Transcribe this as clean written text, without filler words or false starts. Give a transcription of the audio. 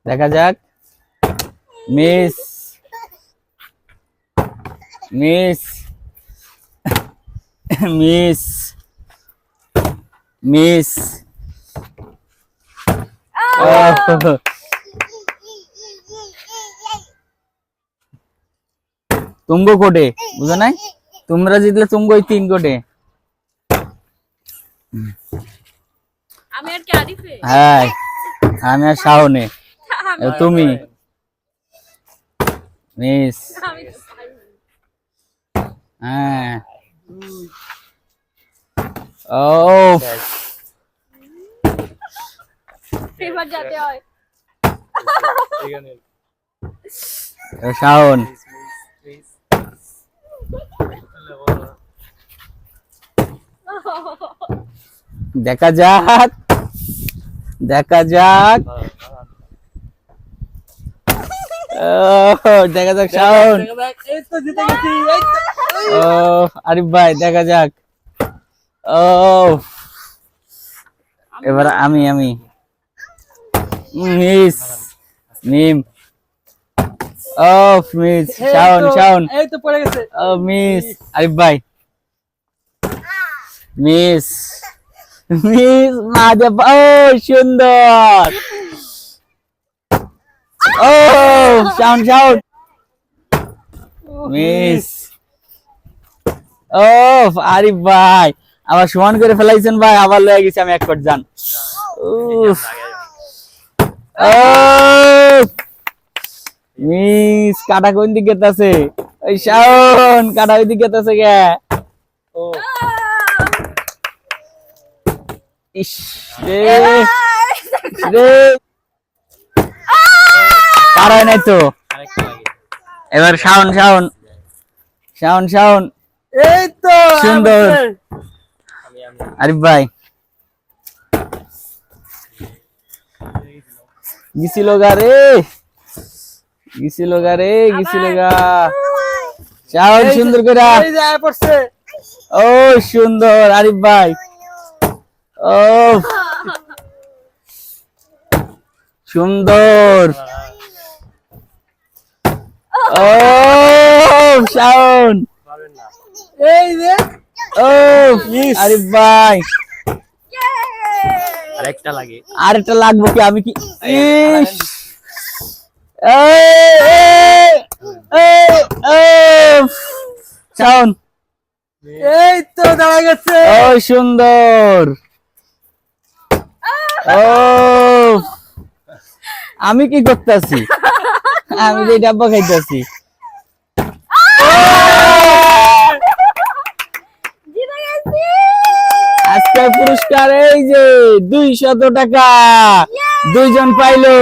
দেখা যাক। Miss miss miss miss. তুমগো কোটে বুঝো নাই, তোমরা জিতলে তুমগো 3 কোটে। আমি আর কি আরিফে? হ্যাঁ আমি আর শাওনে। তুমি মিস। হ্যাঁ ও এবার যেতে হয়। শাওন। দেখা যাক দেখা যাক। দেখা যাক শাওন। ও আরিফ ভাই দেখা যাক। ও এবার আমি মিস মিম। ও মিস শাওন এই তো পড়ে গেছে। ও মিস আরিফ ভাই মিস মিস মাদে। ও সুন্দর। ও শাওন মিস। ও আরিফ ভাই আবার সমান করে ফেলাইছেন ভাই, আবার লয়ে গেছি আমি 1 কোট জান। মিস কাটা কোন দিকে আছে? ওই শাওন কাটা ওই দিকে আছে কে? ও ইস রে রে পারায় নাই তো। এবার শাওন। এই তো সুন্দর। আরিফ ভাই গিছিল গা। শাওন সুন্দর করে। এই যায় পড়ছে। ও সুন্দর আরিফ ভাই। ও সুন্দর। ও শাওন। এই যে ও আরিফ ভাই আরেকটা লাগে। আরেকটা লাগবে কি? আমি কি ইস শাওন। এই তো দাঁড়া গেছে। ও সুন্দর। ও আমি কি করতেছি? আমি যে ডাব্বা খাইতেছি। আজকে পুরস্কার এই যে 200 টাকা 2 জন পাইলো।